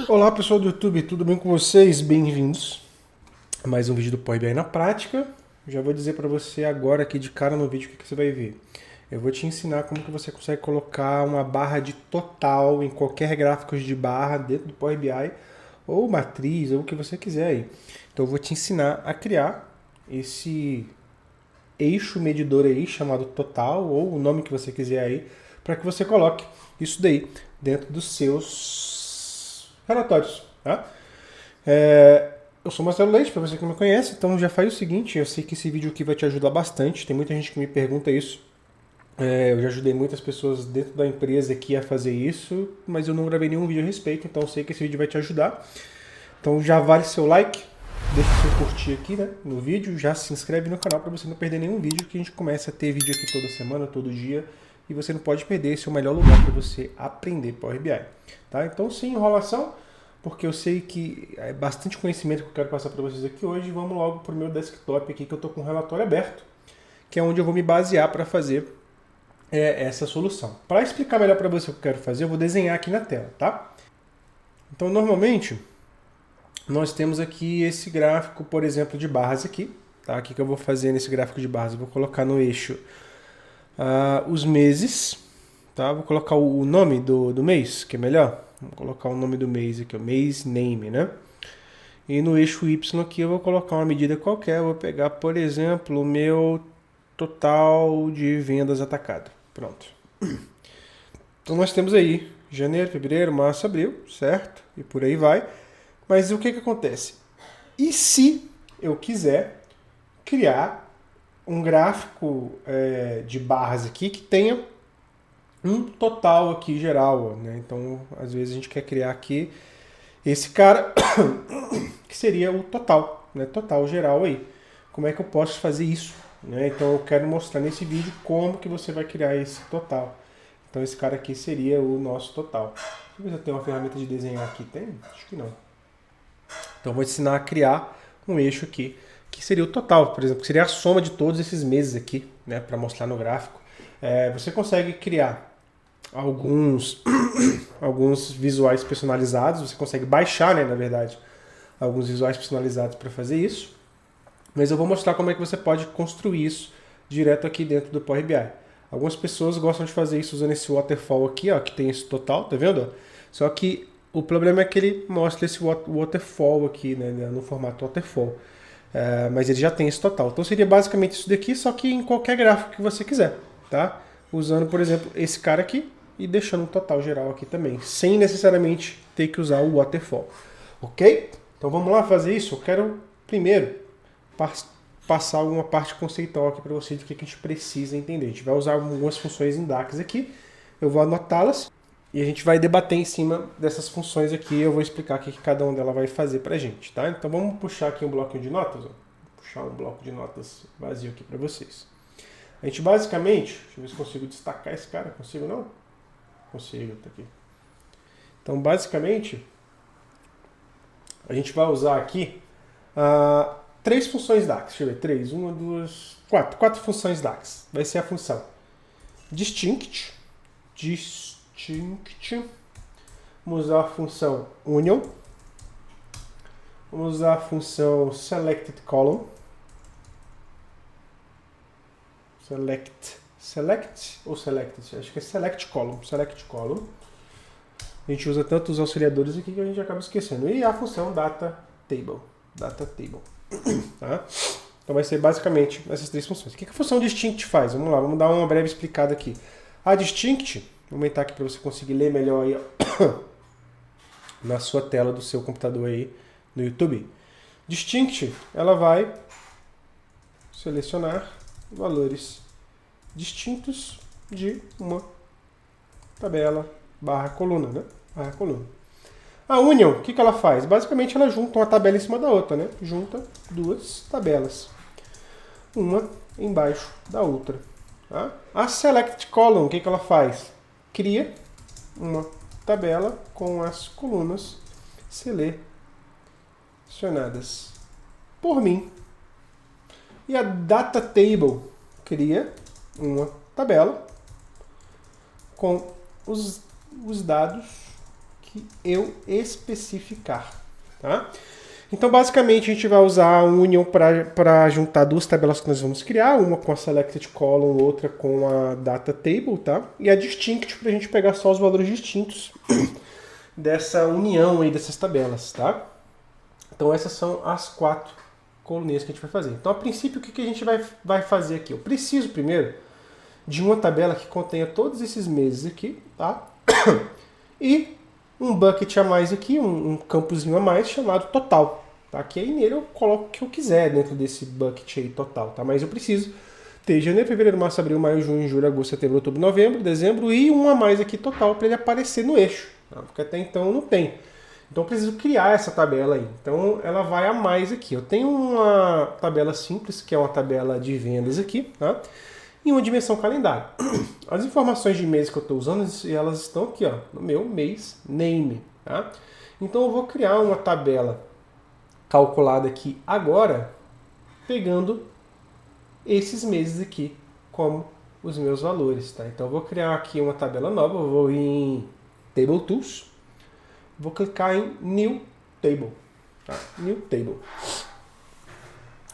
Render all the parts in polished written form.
Olá pessoal do YouTube, tudo bem com vocês? Bem-vindos a mais um vídeo do Power BI na prática. Já vou dizer para você agora aqui de cara no vídeo o que você vai ver. Eu vou te ensinar como que você consegue colocar uma barra de total em qualquer gráfico de barra dentro do Power BI ou matriz ou o que você quiser aí. Então eu vou te ensinar a criar esse eixo medidor aí chamado total ou o nome que você quiser aí para que você coloque isso daí dentro dos seus relatórios, tá? Eu sou Marcelo Leite, para você que não me conhece, então já faz o seguinte, eu sei que esse vídeo aqui vai te ajudar bastante, tem muita gente que me pergunta isso, eu já ajudei muitas pessoas dentro da empresa aqui a fazer isso, mas eu não gravei nenhum vídeo a respeito, então eu sei que esse vídeo vai te ajudar. Então já vale seu like, deixa o seu curtir aqui, né, no vídeo, já se inscreve no canal para você não perder nenhum vídeo, que a gente começa a ter vídeo aqui toda semana, todo dia, e você não pode perder, esse é o melhor lugar para você aprender Power BI, tá? Então sem enrolação, porque eu sei que é bastante conhecimento que eu quero passar para vocês aqui hoje, vamos logo para o meu desktop aqui, que eu estou com o relatório aberto, que é onde eu vou me basear para fazer essa solução. Para explicar melhor para você o que eu quero fazer, eu vou desenhar aqui na tela, tá? Então normalmente nós temos aqui esse gráfico, por exemplo, de barras aqui, tá? O que eu vou fazer nesse gráfico de barras? Eu vou colocar no eixo os meses, tá? Vou colocar o nome do mês, que é melhor. Vou colocar o nome do mês aqui, o mês name, né? E no eixo Y aqui eu vou colocar uma medida qualquer, eu vou pegar, por exemplo, o meu total de vendas atacado. Pronto. Então nós temos aí janeiro, fevereiro, março, abril, certo? E por aí vai. Mas o que acontece? E se eu quiser criar um gráfico de barras aqui que tenha um total aqui geral, né? Então, às vezes a gente quer criar aqui esse cara que seria o total, né? Total geral aí. Como é que eu posso fazer isso? Né? Então, eu quero mostrar nesse vídeo como que você vai criar esse total. Então, esse cara aqui seria o nosso total. Deixa eu ver se eu tenho uma ferramenta de desenhar aqui. Tem? Acho que não. Então, eu vou te ensinar a criar um eixo aqui, que seria o total, por exemplo, que seria a soma de todos esses meses aqui, né, para mostrar no gráfico. Você consegue criar alguns visuais personalizados, você consegue baixar, né, na verdade, alguns visuais personalizados para fazer isso, mas eu vou mostrar como é que você pode construir isso direto aqui dentro do Power BI. Algumas pessoas gostam de fazer isso usando esse waterfall aqui, ó, que tem esse total, tá vendo? Só que o problema é que ele mostra esse waterfall aqui, né, no formato waterfall. Mas ele já tem esse total. Então seria basicamente isso daqui, só que em qualquer gráfico que você quiser, tá? Usando, por exemplo, esse cara aqui e deixando um total geral aqui também, sem necessariamente ter que usar o waterfall, ok? Então vamos lá fazer isso? Eu quero primeiro passar alguma parte conceitual aqui para vocês do que a gente precisa entender. A gente vai usar algumas funções em DAX aqui, eu vou anotá-las e a gente vai debater em cima dessas funções aqui. Eu vou explicar o que cada uma delas vai fazer pra gente, tá? Então vamos puxar aqui um bloquinho de notas, ó. Vou puxar um bloco de notas vazio aqui para vocês. A gente basicamente, deixa eu ver se consigo destacar esse cara, consigo não? Consigo, tá aqui. Então basicamente, a gente vai usar aqui três funções DAX, deixa eu ver, três, uma, duas, quatro funções DAX. Vai ser a função distinct, vamos usar a função union, vamos usar a função selected column, select ou selected, acho que é select column. A gente usa tanto os auxiliadores aqui que a gente acaba esquecendo. E a função data table. Tá? Então vai ser basicamente essas três funções. O que a função distinct faz? Vamos lá, vamos dar uma breve explicada aqui. A distinct, vou aumentar aqui para você conseguir ler melhor aí, ó, na sua tela do seu computador aí no YouTube. Distinct, ela vai selecionar valores distintos de uma tabela barra coluna, né? Barra coluna. A union, o que ela faz? Basicamente ela junta uma tabela em cima da outra, né? Junta duas tabelas, uma embaixo da outra. Tá? A select column, o que ela faz? Cria uma tabela com as colunas selecionadas por mim. E a data table cria uma tabela com os dados que eu especificar, tá? Então, basicamente, a gente vai usar um union para juntar duas tabelas que nós vamos criar, uma com a selected column, outra com a data table, tá? E a distinct para a gente pegar só os valores distintos dessa união aí dessas tabelas, tá? Então, essas são as 4 coluninhas que a gente vai fazer. Então, a princípio, o que a gente vai fazer aqui? Eu preciso primeiro de uma tabela que contenha todos esses meses aqui, tá? E um bucket a mais aqui, um campozinho a mais chamado total, tá? Que aí nele eu coloco o que eu quiser dentro desse bucket aí total, tá? Mas eu preciso ter janeiro, fevereiro, março, abril, maio, junho, julho, agosto, setembro, outubro, novembro, dezembro e um a mais aqui total para ele aparecer no eixo, tá? Porque até então não tem. Então eu preciso criar essa tabela aí. Então ela vai a mais aqui. Eu tenho uma tabela simples, que é uma tabela de vendas aqui, tá? E uma dimensão calendário. As informações de mês que eu estou usando, elas estão aqui, ó, no meu mês name, tá? Então eu vou criar uma tabela calculada aqui agora, pegando esses meses aqui como os meus valores, tá? Então eu vou criar aqui uma tabela nova, eu vou em Table Tools, vou clicar em New Table, tá? New Table.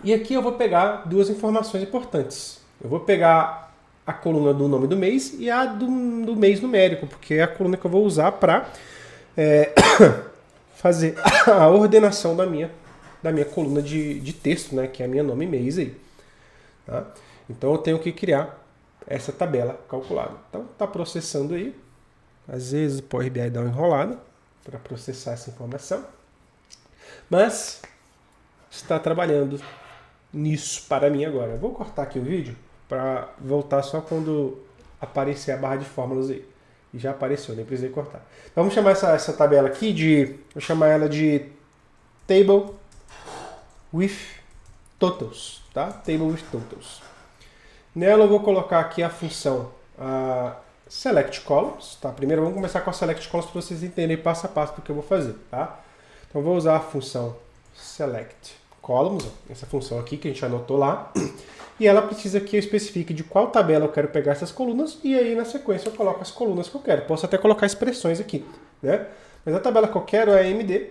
E aqui eu vou pegar duas informações importantes. Eu vou pegar a coluna do nome do mês e a do mês numérico, porque é a coluna que eu vou usar para fazer a ordenação da minha coluna de texto, né, que é a minha nome e mês aí. Tá? Então eu tenho que criar essa tabela calculada. Então está processando aí. Às vezes o Power BI dá uma enrolada para processar essa informação, mas está trabalhando nisso para mim agora. Eu vou cortar aqui o vídeo para voltar só quando aparecer a barra de fórmulas aí. E já apareceu, nem precisei cortar. Então vamos chamar essa tabela aqui vou chamar ela de Table with Totals, tá? Table with Totals. Nela eu vou colocar aqui a função Select Columns, tá? Primeiro vamos começar com a Select Columns para vocês entenderem passo a passo do que eu vou fazer, tá? Então eu vou usar a função Select Columns, essa função aqui que a gente anotou lá, e ela precisa que eu especifique de qual tabela eu quero pegar essas colunas, e aí na sequência eu coloco as colunas que eu quero. Posso até colocar expressões aqui, né? Mas a tabela que eu quero é MD.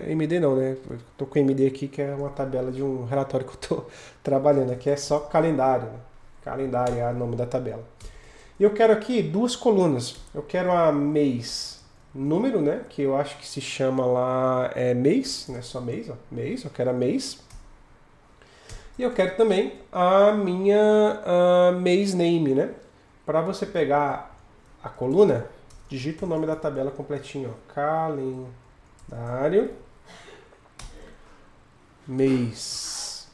MD não, né? Eu tô com MD aqui, que é uma tabela de um relatório que eu tô trabalhando. Aqui é só calendário, né? Calendário é o nome da tabela. E eu quero aqui duas colunas. Eu quero a mês número, né? Que eu acho que se chama lá mês, não é só mês, ó. Mês, eu quero a mês. E eu quero também a minha mês name, né? Para você pegar a coluna, digita o nome da tabela completinho, ó. Calendário, mês,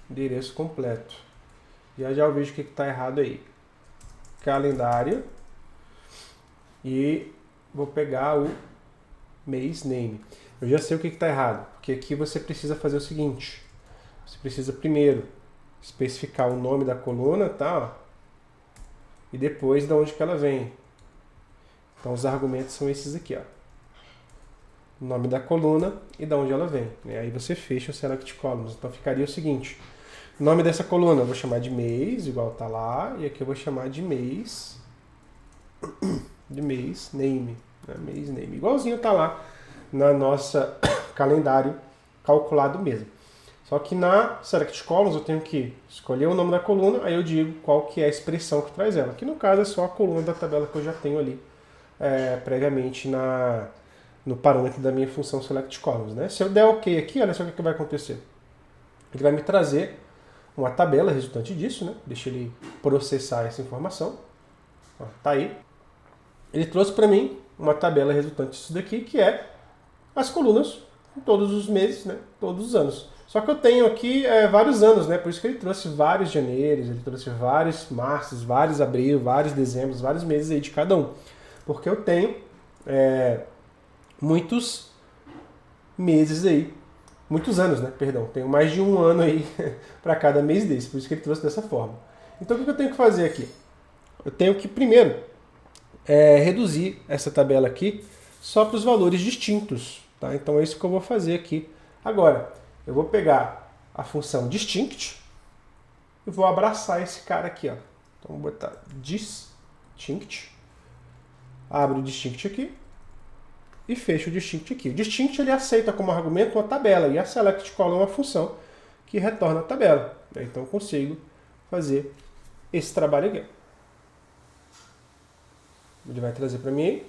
endereço completo. Já eu vejo o que está errado aí. Calendário e vou pegar o mês name. Eu já sei o que está errado, porque aqui você precisa fazer o seguinte. Você precisa primeiro especificar o nome da coluna, tá? E depois de onde que ela vem. Então os argumentos são esses aqui, ó. O nome da coluna e de onde ela vem. E aí você fecha o Select Columns. Então ficaria o seguinte. O nome dessa coluna eu vou chamar de mês, igual tá lá. E aqui eu vou chamar de mês. De mês name. Né? Mês name. Igualzinho tá lá na nossa calendário calculado mesmo. Só que na Select Columns eu tenho que escolher o nome da coluna, aí eu digo qual que é a expressão que traz ela. Que no caso é só a coluna da tabela que eu já tenho ali previamente no parâmetro da minha função Select Columns. Né? Se eu der OK aqui, olha só o que vai acontecer. Ele vai me trazer uma tabela resultante disso, né? Deixa ele processar essa informação. Ó, tá aí. Ele trouxe para mim uma tabela resultante disso daqui, que é as colunas todos os meses, né? Todos os anos. Só que eu tenho aqui vários anos, né? Por isso que ele trouxe vários janeiros, ele trouxe vários marços, vários abril, vários dezembros, vários meses aí de cada um. Porque eu tenho muitos meses aí, muitos anos, né? Perdão, tenho mais de um ano aí para cada mês desse, por isso que ele trouxe dessa forma. Então o que eu tenho que fazer aqui? Eu tenho que primeiro reduzir essa tabela aqui só para os valores distintos, tá? Então é isso que eu vou fazer aqui agora. Eu vou pegar a função distinct e vou abraçar esse cara aqui, ó. Então vou botar distinct Abre o distinct aqui e fecha o distinct aqui. O distinct ele aceita como argumento uma tabela e a select column é uma função que retorna a tabela. Então eu consigo fazer esse trabalho aqui. Ele vai trazer para mim,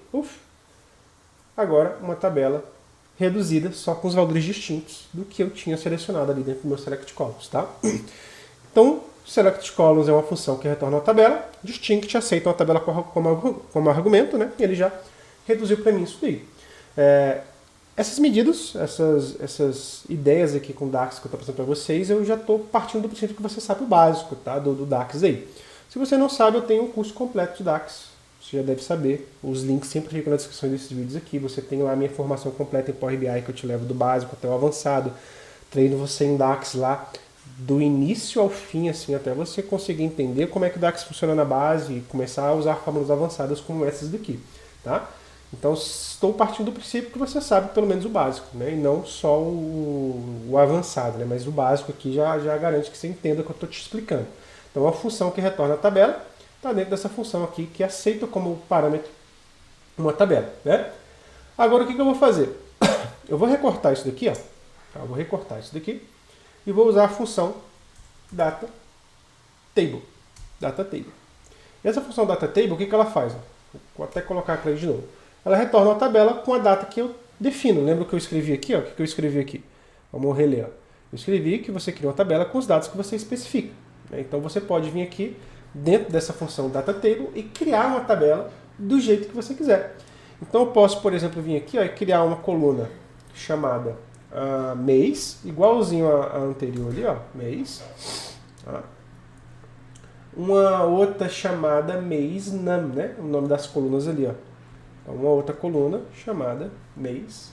agora uma tabela reduzida só com os valores distintos do que eu tinha selecionado ali dentro do meu select columns, tá? Então, select columns é uma função que retorna uma tabela, distinct aceita uma tabela como argumento, né? E ele já reduziu para mim isso daí. Essas medidas, essas ideias aqui com DAX que eu estou apresentando para vocês, eu já estou partindo do princípio que você sabe o básico, tá? Do DAX aí. Se você não sabe, eu tenho um curso completo de DAX. Você já deve saber. Os links sempre ficam na descrição desses vídeos aqui. Você tem lá a minha formação completa em Power BI, que eu te levo do básico até o avançado. Treino você em DAX lá do início ao fim, assim, até você conseguir entender como é que o DAX funciona na base e começar a usar fórmulas avançadas como essas daqui, tá? Então, estou partindo do princípio que você sabe pelo menos o básico, né? E não só o avançado, né? Mas o básico aqui já garante que você entenda o que eu estou te explicando. Então, a função que retorna a tabela está dentro dessa função aqui, que aceita como parâmetro uma tabela, né? Agora, o que eu vou fazer? Eu vou recortar isso daqui, ó. Eu vou recortar isso daqui e vou usar a função data table. Data table. E essa função data table, o que ela faz? Vou até colocar aqui de novo. Ela retorna uma tabela com a data que eu defino. Lembra o que eu escrevi aqui? Ó? O que eu escrevi aqui? Vamos reler. Ó. Eu escrevi que você cria uma tabela com os dados que você especifica. Né? Então você pode vir aqui dentro dessa função DataTable e criar uma tabela do jeito que você quiser. Então eu posso, por exemplo, vir aqui ó, e criar uma coluna chamada mês, igualzinho à anterior ali, ó, mês. Tá? Uma outra chamada mês num, né? O nome das colunas ali, ó. Uma outra coluna chamada mês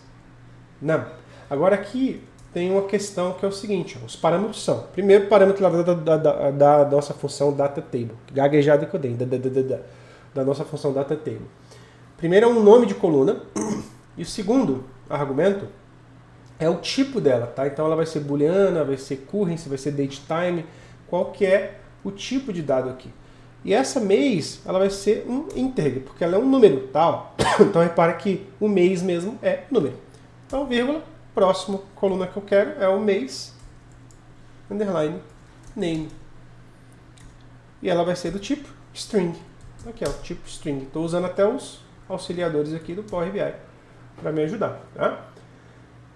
num. Agora aqui tem uma questão que é o seguinte, ó, os parâmetros são, primeiro parâmetro lá da nossa função DataTable, gaguejado que eu dei, da nossa função DataTable. Primeiro é um nome de coluna, e o segundo argumento é o tipo dela, tá? Então ela vai ser booleana, vai ser currency, vai ser datetime, qual que é o tipo de dado aqui. E essa mês, ela vai ser um integer, porque ela é um número, tá? Então repara que o mês mesmo é número. Então, vírgula, próximo coluna que eu quero é o mês, underline, name. E ela vai ser do tipo string. Aqui, ó, tipo string. Estou usando até os auxiliadores aqui do Power BI para me ajudar, tá?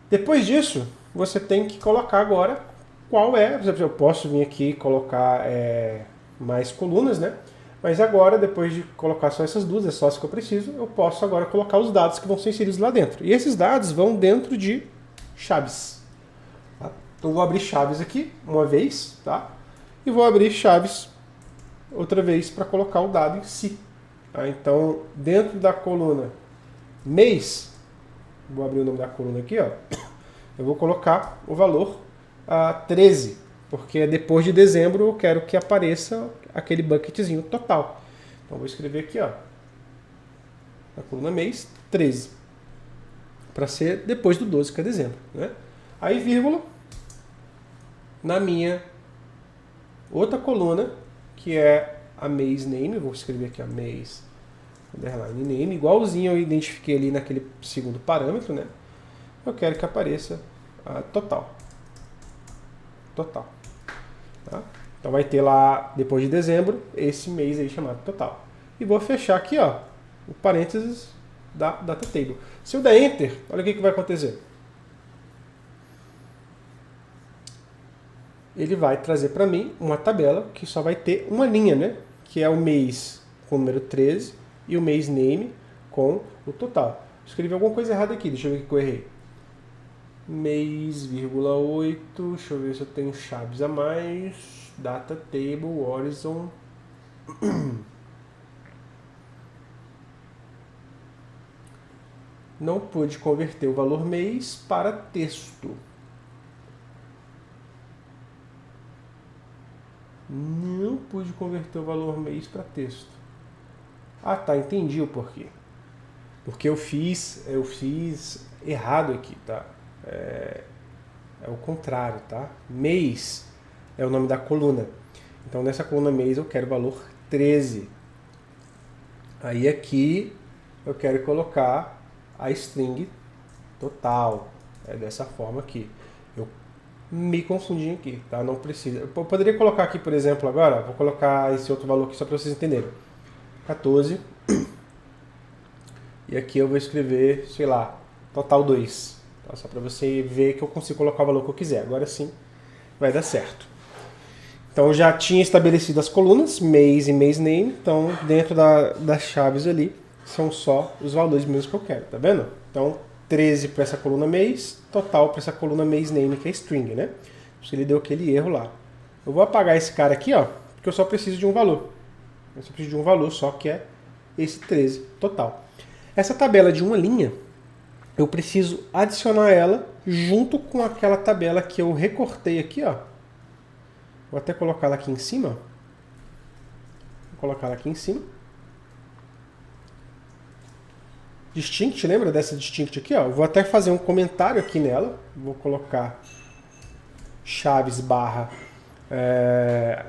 Depois disso, você tem que colocar agora qual é, por exemplo, eu posso vir aqui e colocar mais colunas, né? Mas agora, depois de colocar só essas duas, é só isso que eu preciso, eu posso agora colocar os dados que vão ser inseridos lá dentro. E esses dados vão dentro de chaves. Tá? Então eu vou abrir chaves aqui, uma vez, tá? E vou abrir chaves outra vez para colocar o dado em si. Tá? Então, dentro da coluna mês, vou abrir o nome da coluna aqui, ó, eu vou colocar o valor 13, porque depois de dezembro eu quero que apareça aquele bucketzinho total. Então vou escrever aqui, ó, na coluna mês, 13, para ser depois do 12, que é dezembro, né? Aí, vírgula, na minha outra coluna, que é a mês name, vou escrever aqui a mês underline name, igualzinho eu identifiquei ali naquele segundo parâmetro, né? Eu quero que apareça a total. Total. Tá? Então vai ter lá, depois de dezembro, esse mês aí chamado total. E vou fechar aqui, ó, o parênteses da DataTable. Se eu der Enter, olha o que vai acontecer. Ele vai trazer para mim uma tabela que só vai ter uma linha, né? Que é o mês com o número 13 e o mês name com o total. Escrevi alguma coisa errada aqui, deixa eu ver o que eu errei. Mês, vírgula 8, deixa eu ver se eu tenho chaves a mais, data table, horizon. Não pude converter o valor mês para texto. Não pude converter o valor mês para texto. Ah, tá, entendi o porquê. Porque eu fiz errado aqui, tá? É o contrário, tá? Mês é o nome da coluna. Então, nessa coluna mês eu quero o valor 13. Aí aqui eu quero colocar a string total. É dessa forma aqui. Eu me confundi aqui, tá? Não precisa. Eu poderia colocar aqui, por exemplo, agora, vou colocar esse outro valor aqui só para vocês entenderem. 14. E aqui eu vou escrever, sei lá, total 2. Tá? Só para você ver que eu consigo colocar o valor que eu quiser. Agora sim vai dar certo. Então eu já tinha estabelecido as colunas, mês e mês name. Então dentro das chaves ali são só os valores mesmo que eu quero, tá vendo? Então 13 para essa coluna mês, total para essa coluna mês name, que é string, né? Se ele deu aquele erro lá. Eu vou apagar esse cara aqui, ó, porque eu só preciso de um valor. Eu só preciso de um valor só, que é esse 13 total. Essa tabela de uma linha, eu preciso adicionar ela junto com aquela tabela que eu recortei aqui, ó. Vou até colocar ela aqui em cima. Vou colocar ela aqui em cima. Distinct, lembra dessa distinct aqui? Ó? Eu vou até fazer um comentário aqui nela. Vou colocar chaves barra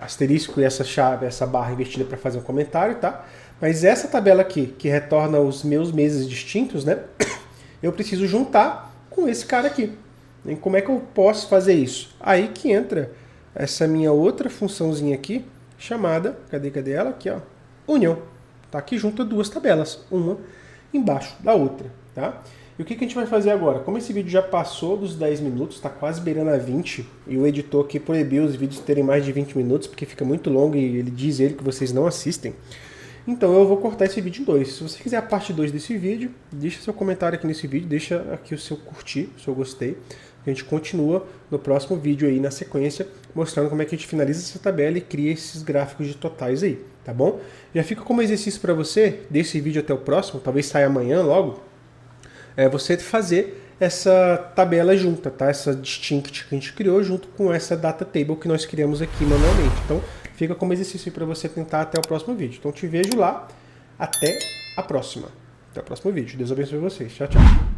asterisco e essa chave, essa barra invertida para fazer um comentário, tá? Mas essa tabela aqui, que retorna os meus meses distintos, né? Eu preciso juntar com esse cara aqui. E como é que eu posso fazer isso? Aí que entra essa minha outra funçãozinha aqui, chamada, cadê ela? Aqui, ó, união. Tá? Que junta duas tabelas, uma embaixo da outra, tá? E o que a gente vai fazer agora? Como esse vídeo já passou dos 10 minutos, está quase beirando a 20, e o editor aqui proibiu os vídeos terem mais de 20 minutos, porque fica muito longo e ele diz que vocês não assistem. Então eu vou cortar esse vídeo em dois. Se você quiser a parte 2 desse vídeo, deixa seu comentário aqui nesse vídeo, deixa aqui o seu curtir, o seu gostei. A gente continua no próximo vídeo aí, na sequência, mostrando como é que a gente finaliza essa tabela e cria esses gráficos de totais aí, tá bom? Já fica como exercício para você, desse vídeo até o próximo, talvez saia amanhã logo, você fazer essa tabela junta, tá? Essa distinct que a gente criou junto com essa data table que nós criamos aqui manualmente. Então, fica como exercício para você tentar até o próximo vídeo. Então, te vejo lá. Até a próxima. Até o próximo vídeo. Deus abençoe vocês. Tchau, tchau.